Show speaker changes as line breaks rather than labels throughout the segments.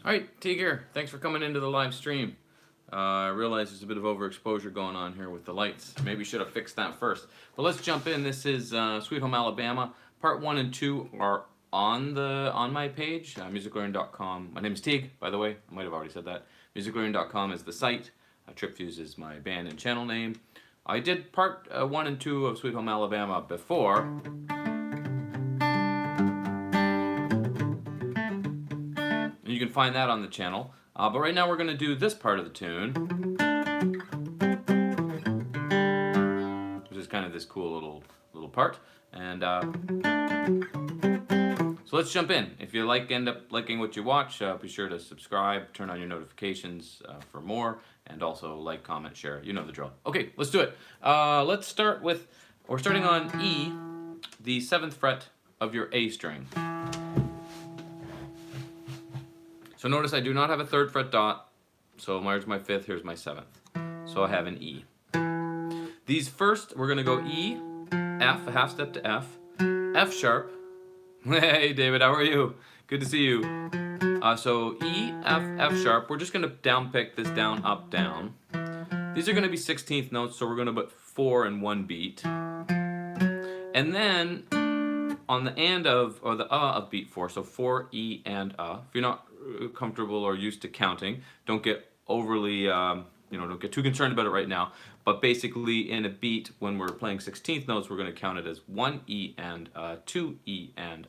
Alright, Teague here. Thanks for coming into the live stream. I realize there's a bit of overexposure going on here with the lights. Maybe should have fixed that first. But let's jump in. This is Sweet Home Alabama. Part 1 and 2 are on my page, musiclearning.com. My name is Teague, by the way. I might have already said that. Musiclearning.com is the site. TripFuse is my band and channel name. I did part 1 and 2 of Sweet Home Alabama before. You can find that on the channel. But right now we're going to do this part of the tune, which is kind of this cool little part. And so let's jump in. If you end up liking what you watch, be sure to subscribe, turn on your notifications for more, and also like, comment, share. You know the drill. Okay, let's do it. Let's start with, we're starting on E, the 7th fret of your A string. So notice I do not have a 3rd fret dot, so here's my 5th, here's my 7th. So I have an E. These first, we're gonna go E, F, a half step to F, F sharp. Hey David, how are you? Good to see you. So E, F, F sharp. We're just gonna down pick this down, up, down. These are gonna be 16th notes, so we're gonna put 4 in one beat. And then on the and of, or the of beat 4, so 4, E, and If you're not comfortable or used to counting, don't get overly, don't get too concerned about it right now. But basically, in a beat, when we're playing 16th notes, we're going to count it as 1 E and 2 E and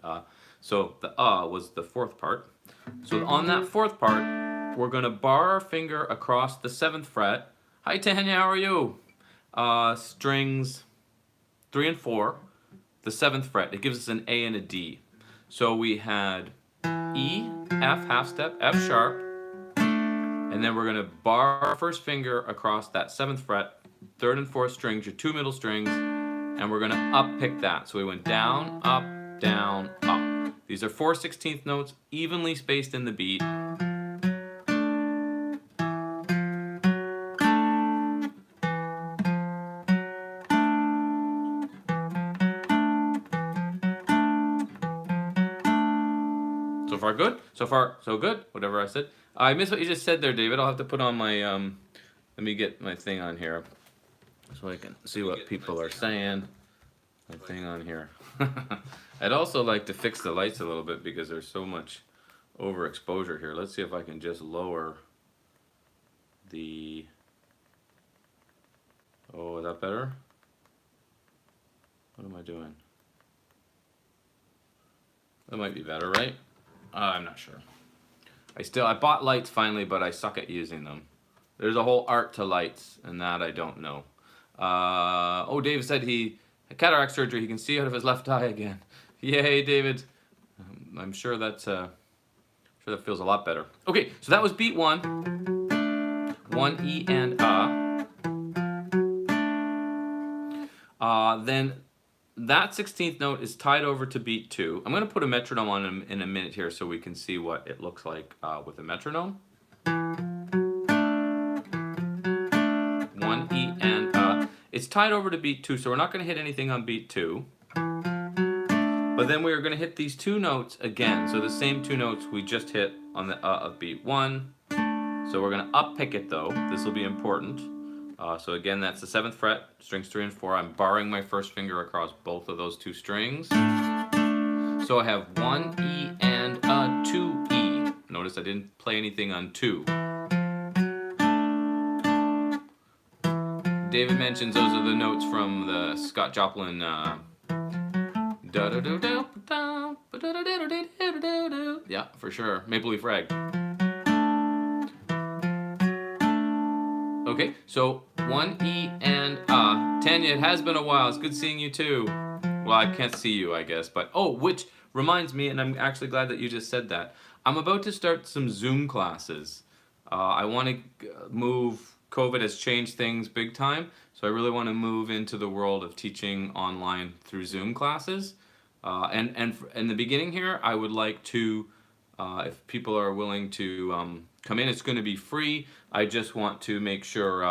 So the was the 4th part. So on that 4th part, we're going to bar our finger across the 7th fret. Hi Tanya, how are you? Strings 3 and 4, the 7th fret. It gives us an A and a D. So we had E, F, half step, F sharp, and then we're going to bar our first finger across that 7th fret, 3rd and 4th strings, your 2 middle strings, and we're going to up pick that. So we went down, up, down, up. These are 4 16th notes, evenly spaced in the beat. So far good? So far so good? Whatever I said. I missed what you just said there, David. I'll have to put on my, let me get my thing on here so I can see what people are saying. My thing on here. I'd also like to fix the lights a little bit because there's so much overexposure here. Let's see if I can just lower the, oh, is that better? What am I doing? That might be better, right? I'm not sure. I bought lights finally, but I suck at using them. There's a whole art to lights, and that I don't know. Oh, Dave said he had cataract surgery. He can see out of his left eye again. Yay, David. I'm sure that's that feels a lot better. Okay, so that was beat 1. 1 E and Then that 16th note is tied over to beat 2. I'm going to put a metronome on in a minute here so we can see what it looks like with a metronome. 1 E and It's tied over to beat 2, so we're not going to hit anything on beat 2. But then we are going to hit these 2 notes again. So the same 2 notes we just hit on the of beat 1. So we're going to up pick it though. This will be important. So again, that's the 7th fret, strings 3 and 4. I'm barring my first finger across both of those 2 strings. So I have 1 E and 2 E. Notice I didn't play anything on 2. David mentions those are the notes from the Scott Joplin yeah, for sure. Maple Leaf Rag. Okay, so 1 E and Tanya, it has been a while. It's good seeing you too. Well, I can't see you, I guess, but which reminds me, and I'm actually glad that you just said that. I'm about to start some Zoom classes. I want to move. COVID has changed things big time, so I really want to move into the world of teaching online through Zoom classes. And in the beginning here, I would like to, if people are willing to come in, it's going to be free. I just want to make sure,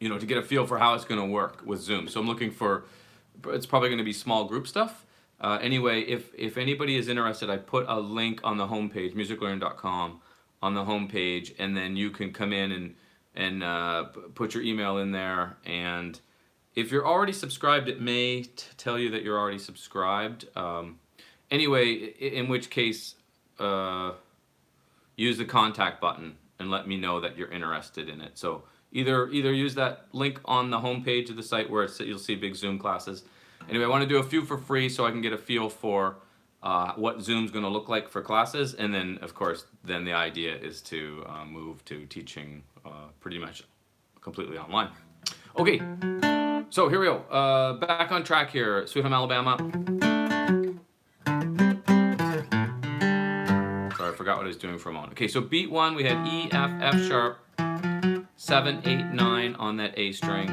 to get a feel for how it's going to work with Zoom. So I'm looking for, it's probably going to be small group stuff. Anyway, if anybody is interested, I put a link on the homepage, musiclearning.com, on the homepage, and then you can come in and put your email in there. And if you're already subscribed, it may tell you that you're already subscribed. Anyway, in which case, use the contact button and let me know that you're interested in it. So either use that link on the homepage of the site where you'll see big Zoom classes. Anyway, I want to do a few for free so I can get a feel for what Zoom's going to look like for classes, and then of course then the idea is to move to teaching pretty much completely online. Okay, so here we go. Back on track here. Sweet Home Alabama. Sorry, I forgot what I was doing for a moment. Okay, so beat 1 we had E, F, F sharp, 7, 8, 9 on that A string,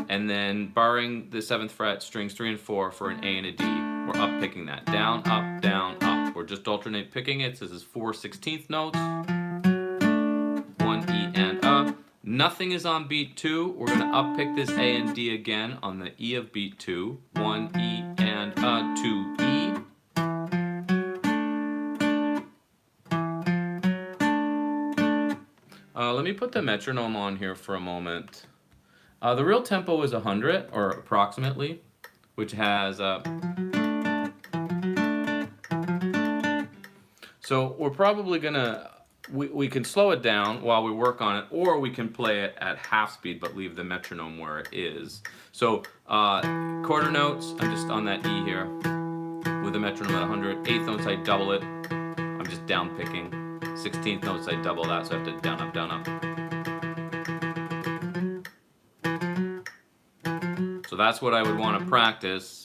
and then barring the 7th fret, strings 3 and 4 for an A and a D. We're up picking that. Down, up. We're just alternate picking it. So this is 4 16th notes. 1 E and up. Nothing is on beat 2. We're going to up pick this A and D again on the E of beat 2. 1 E and 2 E. Let me put the metronome on here for a moment. The real tempo is 100, or approximately, which has so we're probably gonna, we can slow it down while we work on it, or we can play it at half speed but leave the metronome where it is. So quarter notes, I'm just on that E here with the metronome at 100. 8th notes, I double it. I'm just down picking. 16th notes, I double that, so I have to down, up, down, up. So that's what I would want to practice.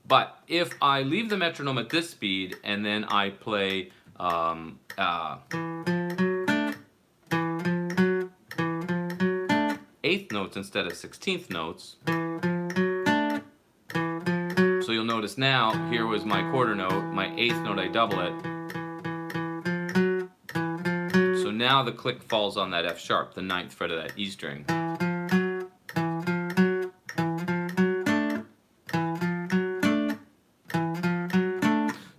But if I leave the metronome at this speed and then I play 8th notes instead of 16th notes, so you'll notice now, here was my quarter note, my 8th note I double it. So now the click falls on that F sharp, the 9th fret of that E string.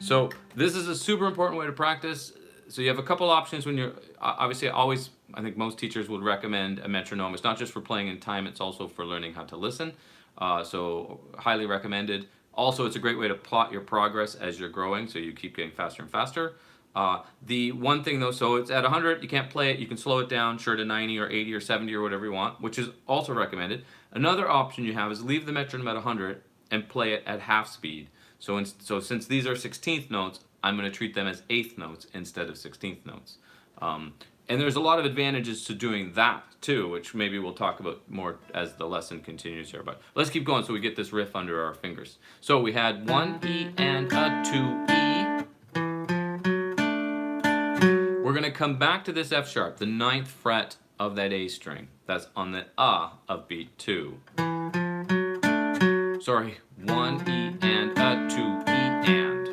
So this is a super important way to practice. So you have a couple options when you're, obviously I think most teachers would recommend a metronome. It's not just for playing in time, it's also for learning how to listen. So highly recommended. Also, it's a great way to plot your progress as you're growing, so you keep getting faster and faster. The one thing though, so it's at 100, you can't play it, you can slow it down, sure, to 90 or 80 or 70 or whatever you want, which is also recommended. Another option you have is leave the metronome at 100 and play it at half speed. So since these are 16th notes, I'm going to treat them as 8th notes instead of 16th notes. And there's a lot of advantages to doing that too, which maybe we'll talk about more as the lesson continues here. But let's keep going so we get this riff under our fingers. So we had 1 E and a 2 E. We're going to come back to this F sharp, the 9th fret of that A string. That's on the of beat 2. Sorry, 1 E and a 2 E and.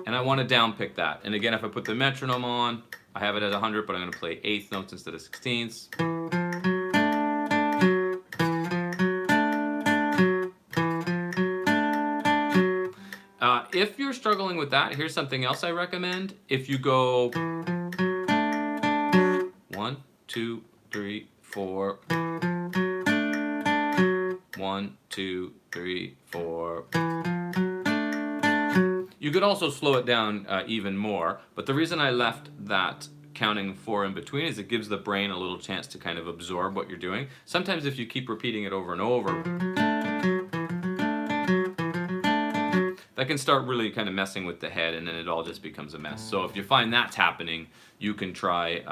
And I want to down pick that. And again, if I put the metronome on, I have it at 100, but I'm going to play 8th notes instead of 16ths. If you're struggling with that, here's something else I recommend. If you go 1, 2, 3, 4. 1, 2, 3, 4. You could also slow it down even more, but the reason I left that counting 4 in between is it gives the brain a little chance to kind of absorb what you're doing. Sometimes if you keep repeating it over and over, that can start really kind of messing with the head, and then it all just becomes a mess. So if you find that's happening, you can try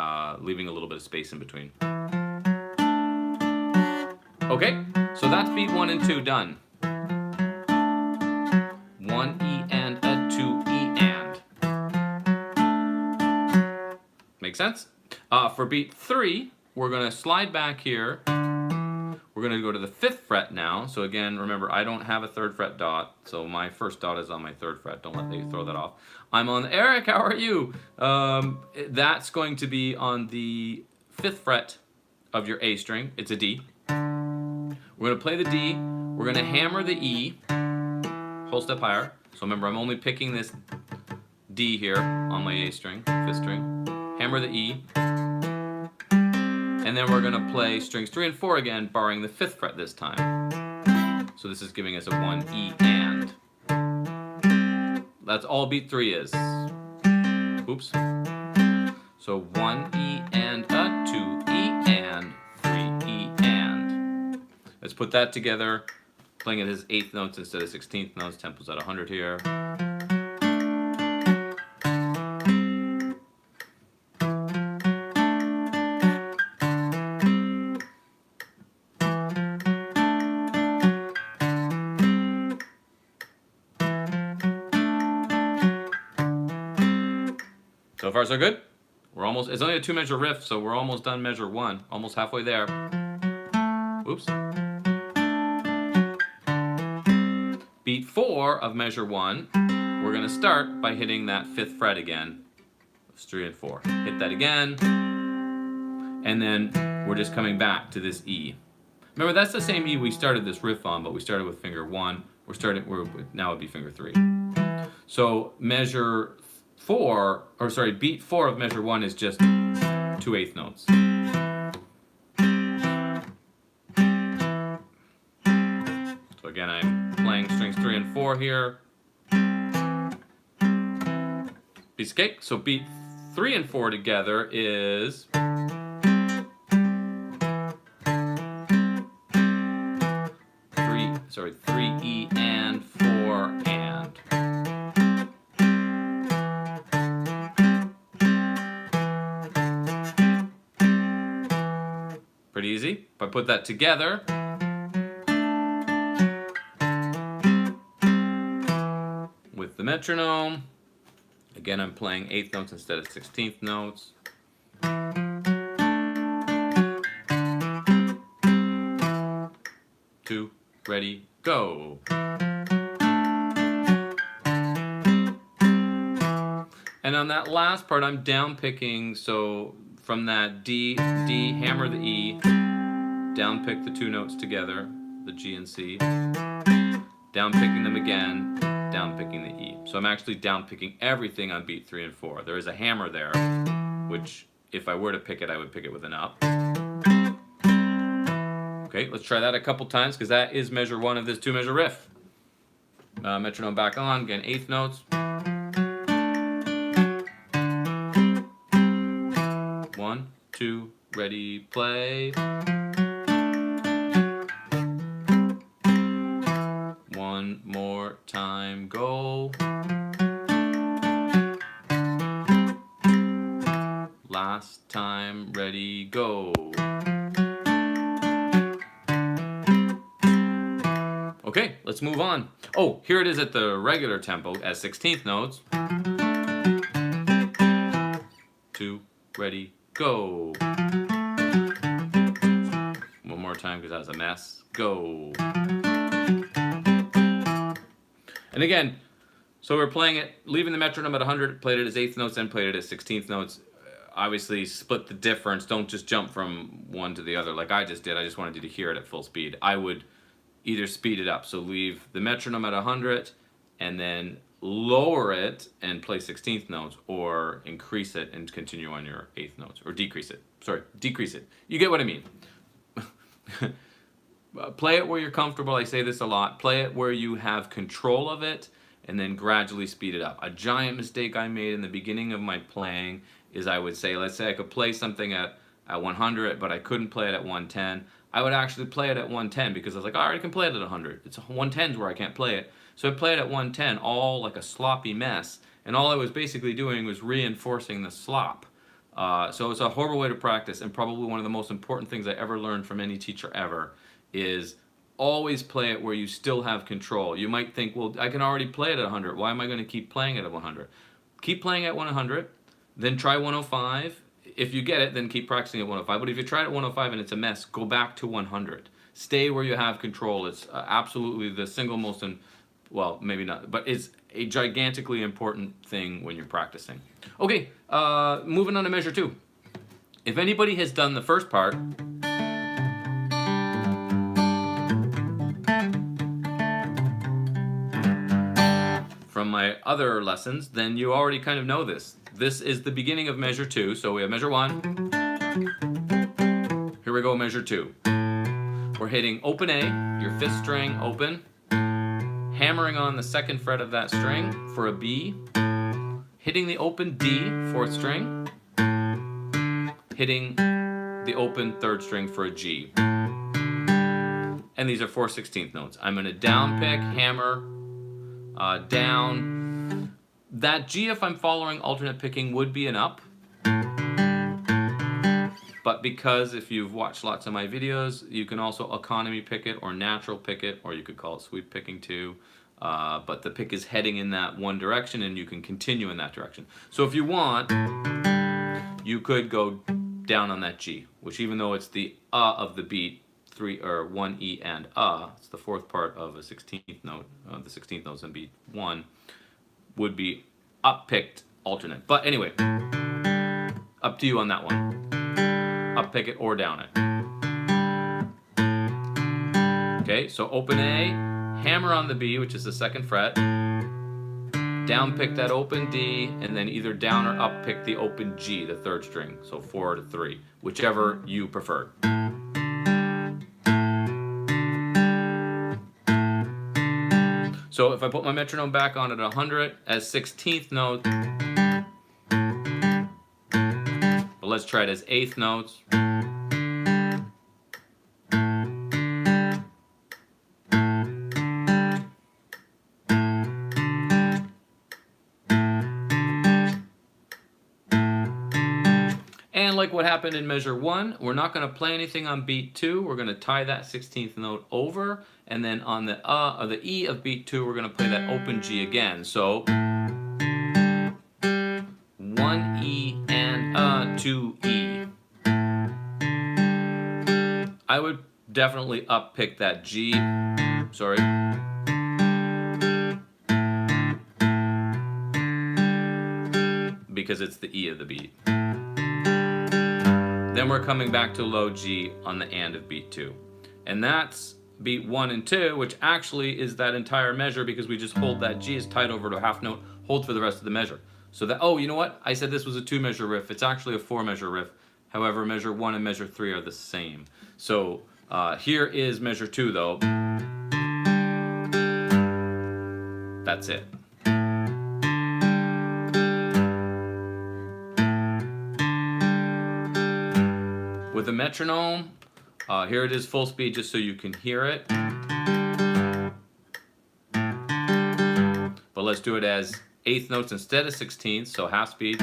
leaving a little bit of space in between. Okay, so that's beat 1 and 2 done. 1 E and a 2 E and. Make sense? For beat 3, we're going to slide back here. We're We're going to go to the 5th fret now. So again, remember, I don't have a 3rd fret dot, so my first dot is on my 3rd fret. Don't let you throw that off. I'm on Eric. How are you? That's going to be on the 5th fret of your A string. It's a D. We're going to play the D. We're going to hammer the E, whole step higher. So remember, I'm only picking this D here on my A string, 5th string. Hammer the E. And then we're going to play strings 3 and 4 again, barring the 5th fret this time. So this is giving us a 1 E and. That's all beat 3 is. Oops. So 1 E and a 2 E and 3 E and. Let's put that together, playing it as 8th notes instead of 16th notes. Tempo's at 100 here. So far so good. We're almost, it's only a 2-measure riff, so we're almost done measure 1. Almost halfway there. Oops. Beat 4 of measure 1, we're going to start by hitting that 5th fret again. It's 3 and 4. Hit that again. And then we're just coming back to this E. Remember, that's the same E we started this riff on, but we started with finger 1. Now it'd be finger 3. So measure 4, or sorry, beat 4 of measure 1 is just 2 8th notes. So again, I'm playing strings 3 and 4 here. Piece of cake. So beat 3 and 4 together is 3 E and 4 and. Pretty easy. If I put that together, with the metronome, again I'm playing 8th notes instead of 16th notes. Two, ready, go. And on that last part, I'm down picking, so from that D, hammer the E, down pick the 2 notes together, the G and C, down picking them again, down picking the E. So I'm actually down picking everything on beat 3 and 4. There is a hammer there, which if I were to pick it, I would pick it with an up. Okay, let's try that a couple times, because that is measure 1 of this 2-measure riff. Metronome back on, again 8th notes. 1, 2, ready, play. 1 more time, go. Last time, ready, go. Okay, let's move on. Oh, here it is at the regular tempo as 16th notes. 2, ready, go. One more time because that was a mess. Go. And again, so we're playing it, leaving the metronome at 100, played it as 8th notes, then played it as 16th notes. Obviously, split the difference. Don't just jump from one to the other like I just did. I just wanted you to hear it at full speed. I would either speed it up, so leave the metronome at 100 and then lower it and play 16th notes, or increase it and continue on your 8th notes, or decrease it. Sorry, decrease it. You get what I mean. Play it where you're comfortable. I say this a lot. Play it where you have control of it, and then gradually speed it up. A giant mistake I made in the beginning of my playing is I would say, let's say I could play something at 100, but I couldn't play it at 110. I would actually play it at 110 because I was like, I already can play it at 100. It's 110s where I can't play it. So I played it at 110, all like a sloppy mess. And all I was basically doing was reinforcing the slop. So it's a horrible way to practice, and probably one of the most important things I ever learned from any teacher ever is always play it where you still have control. You might think, well, I can already play it at 100. Why am I going to keep playing it at 100? Keep playing at 100, then try 105. If you get it, then keep practicing at 105. But if you try it at 105 and it's a mess, go back to 100. Stay where you have control. It's absolutely the single most, well, maybe not, but it's a gigantically important thing when you're practicing. Okay, moving on to measure 2. If anybody has done the first part, from my other lessons, then you already kind of know this. This is the beginning of measure 2. So we have measure 1. Here we go, measure 2. We're hitting open A, your 5th string open, hammering on the 2nd fret of that string for a B, hitting the open D, 4th string, hitting the open 3rd string for a G. And these are 4/16 notes. I'm going to down pick, hammer, down. That G, if I'm following alternate picking, would be an up. But because if you've watched lots of my videos, you can also economy pick it or natural pick it, or you could call it sweep picking too. But the pick is heading in that one direction and you can continue in that direction. So if you want, you could go down on that G, which even though it's the of the beat, 3 or 1 E and it's the 4th part of a 16th note, the 16th notes in beat 1, would be up picked alternate. But anyway, up to you on that one. Up pick it or down it. Okay, so open A, hammer on the B, which is the 2nd fret, down pick that open D, and then either down or up pick the open G, the 3rd string, so 4 to 3, whichever you prefer. So if I put my metronome back on at 100 as 16th note, but let's try it as 8th notes. And like what happened in measure 1, we're not going to play anything on beat 2. We're going to tie that 16th note over, and then on the or the E of beat 2, we're going to play that open G again. So 1 E and 2 E. I would definitely up pick that G. Sorry. Because it's the E of the beat. Then we're coming back to low G on the and of beat 2. And that's beat 1 and 2, which actually is that entire measure because we just hold that G is tied over to a half note, hold for the rest of the measure. So that, oh, you know what? I said this was a 2-measure riff. It's actually a 4-measure riff. However, measure 1 and measure 3 are the same. So here is measure 2 though. That's it. With a metronome, here it is full speed just so you can hear it. But let's do it as 8th notes instead of 16th, so half speed.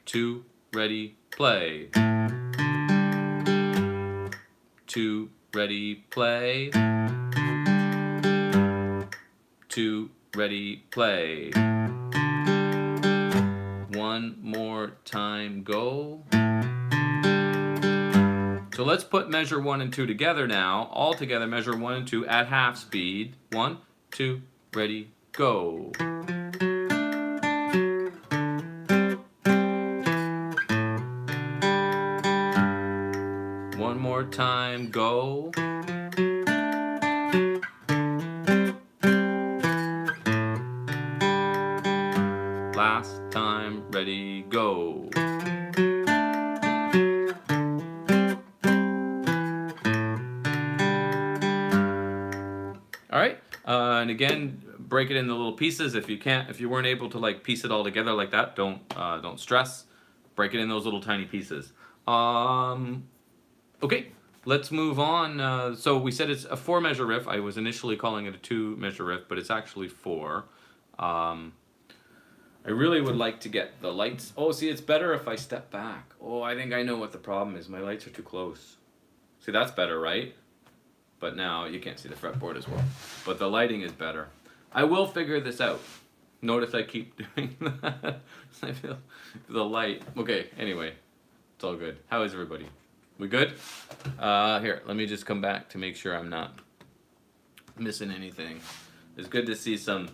2, ready, play. 2, ready, play. 2, ready, play. One more time, go. So let's put measure 1 and 2 together now. All together, measure 1 and 2 at half speed. 1, 2, ready, go. One more time, go. Last time, ready, go. All right, and again, break it into little pieces. If you can't, if you weren't able to like piece it all together like that, don't stress. Break it in those little tiny pieces. Okay, let's move on. So we said it's a 4-measure riff. I was initially calling it a 2-measure riff, but it's actually 4. I really would like to get the lights. Oh, see, it's better if I step back. Oh, I think I know what the problem is. My lights are too close. See, that's better, right? But now you can't see the fretboard as well. But the lighting is better. I will figure this out. Notice I keep doing that. I feel the light. Okay, anyway, it's all good. How is everybody? We good? Here, let me just come back to make sure I'm not missing anything. It's good to see some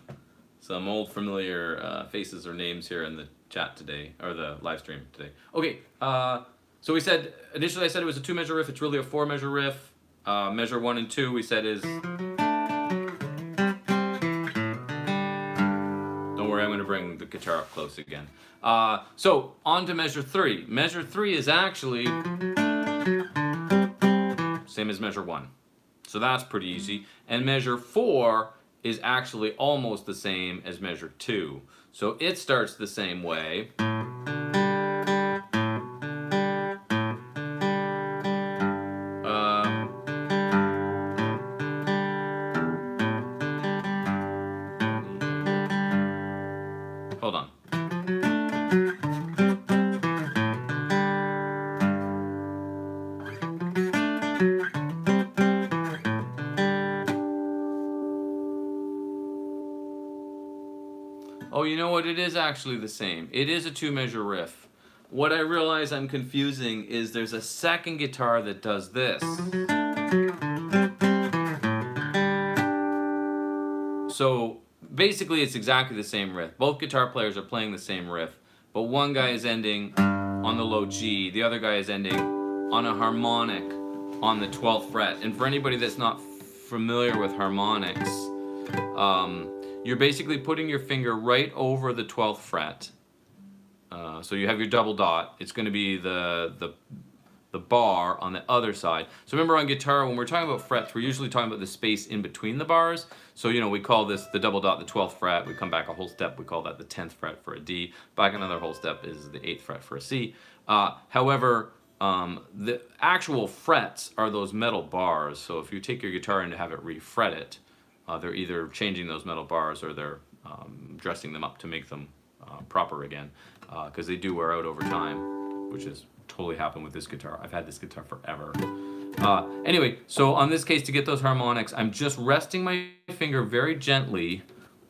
old familiar faces or names here in the chat today, or the live stream today. Okay, so we said, initially I said it was a 2-measure riff. It's really a 4-measure riff. Measure 1 and 2 we said is... Don't worry, I'm going to bring the guitar up close again. So, on to measure 3. Measure 3 is actually same as measure 1. So that's pretty easy. And measure 4 is actually almost the same as measure 2. So it starts the same way. Hold on. Oh, you know what? It is actually the same. It is a 2-measure riff. What I realize I'm confusing is there's a second guitar that does this. So basically it's exactly the same riff. Both guitar players are playing the same riff, but one guy is ending on the low G, the other guy is ending on a harmonic on the 12th fret. And for anybody that's not familiar with harmonics, you're basically putting your finger right over the 12th fret. So you have your double dot. It's going to be the bar on the other side. So remember on guitar, when we're talking about frets, we're usually talking about the space in between the bars. So, you know, we call this the double dot the 12th fret. We come back a whole step. We call that the 10th fret for a D. Back another whole step is the 8th fret for a C. However, the actual frets are those metal bars. So if you take your guitar and have it refret it, they're either changing those metal bars or they're dressing them up to make them proper again, because they do wear out over time, which has totally happened with this guitar. I've had this guitar forever. Anyway, so on this case, to get those harmonics, I'm just resting my finger very gently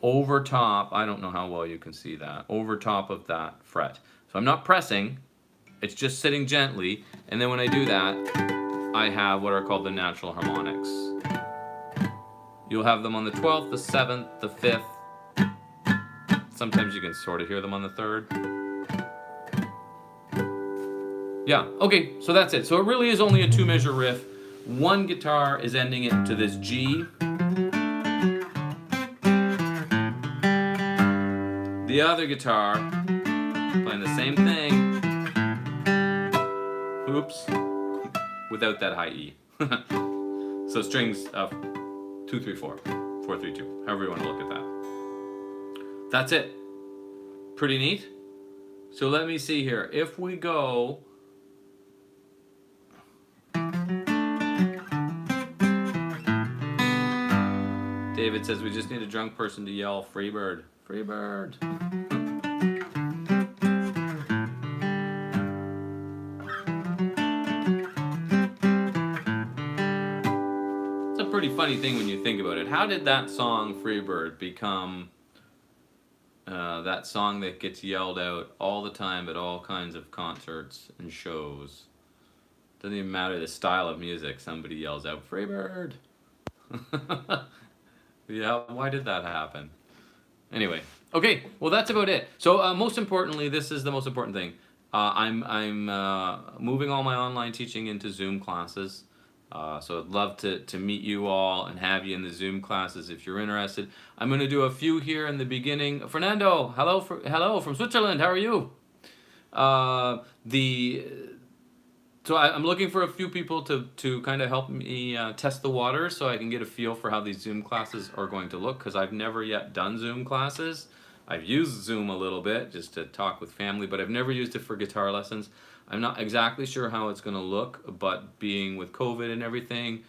over top. I don't know how well you can see that. Over top of that fret. So I'm not pressing. It's just sitting gently. And then when I do that, I have what are called the natural harmonics. You'll have them on the 12th, the 7th, the 5th. Sometimes you can sort of hear them on the 3rd. Yeah, okay, so that's it. So it really is only a 2-measure riff. One guitar is ending it to this G. The other guitar playing the same thing. Oops. Without that high E. So strings of 2, 3, 4, 4, 3, 2. However you want to look at that. That's it. Pretty neat. So let me see here. If we go... David says we just need a drunk person to yell, "Freebird, Freebird." It's a pretty funny thing when you think about it. How did that song, Freebird, become that song that gets yelled out all the time at all kinds of concerts and shows? Doesn't even matter the style of music, somebody yells out, "Freebird." Yeah, why did that happen? Anyway, okay, well that's about it. So most importantly, this is the most important thing. I'm moving all my online teaching into Zoom classes. So I'd love to meet you all and have you in the Zoom classes if you're interested. I'm going to do a few here in the beginning. Fernando, hello from Switzerland. How are you? So I'm looking for a few people to kind of help me test the waters so I can get a feel for how these Zoom classes are going to look, because I've never yet done Zoom classes. I've used Zoom a little bit just to talk with family, but I've never used it for guitar lessons. I'm not exactly sure how it's going to look, but being with COVID and everything,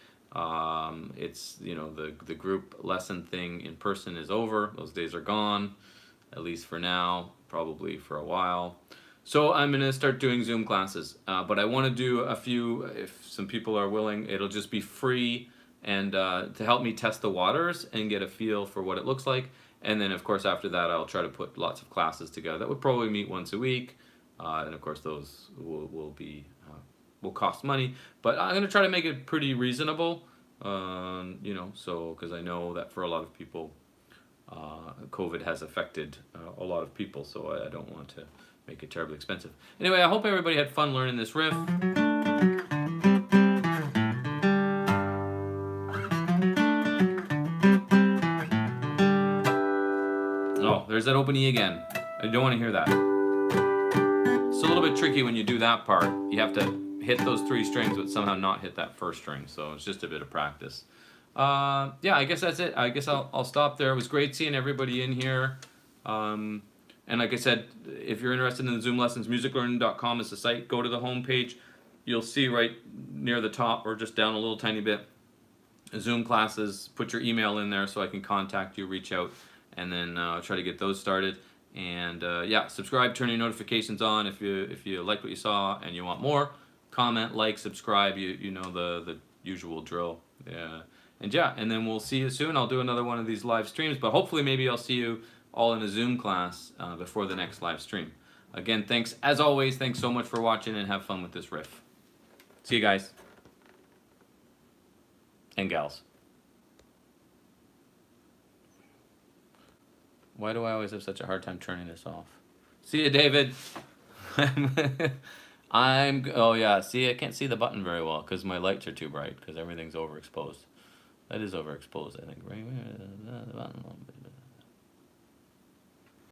it's, you know, the group lesson thing in person is over. Those days are gone, at least for now, probably for a while. So I'm going to start doing Zoom classes, but I want to do a few, if some people are willing. It'll just be free and to help me test the waters and get a feel for what it looks like. And then, of course, after that, I'll try to put lots of classes together. That would probably meet once a week. And, of course, those will be will cost money, but I'm gonna try to make it pretty reasonable. You know, so because I know that for a lot of people, COVID has affected a lot of people, so I don't want to make it terribly expensive. Anyway, I hope everybody had fun learning this riff. Oh, there's that open E again. I don't want to hear that. It's a little bit tricky when you do that part. You have to hit those 3 strings but somehow not hit that first string, so it's just a bit of practice. Yeah, I guess that's it. I guess I'll stop there. It was great seeing everybody in here. And like I said, if you're interested in the Zoom lessons, musiclearning.com is the site. Go to the home page. You'll see right near the top or just down a little tiny bit, Zoom classes. Put your email in there so I can contact you, reach out, and then try to get those started. And yeah, subscribe, turn your notifications on if you like what you saw and you want more. Comment, like, subscribe. You know the usual drill. Yeah. And yeah, and then we'll see you soon. I'll do another one of these live streams, but hopefully maybe I'll see you all in a Zoom class before the next live stream. Again, thanks as always. Thanks so much for watching, and have fun with this riff. See you guys and gals. Why do I always have such a hard time turning this off? See you, David. Oh yeah, see, I can't see the button very well because my lights are too bright because everything's overexposed. That is overexposed, I think, right?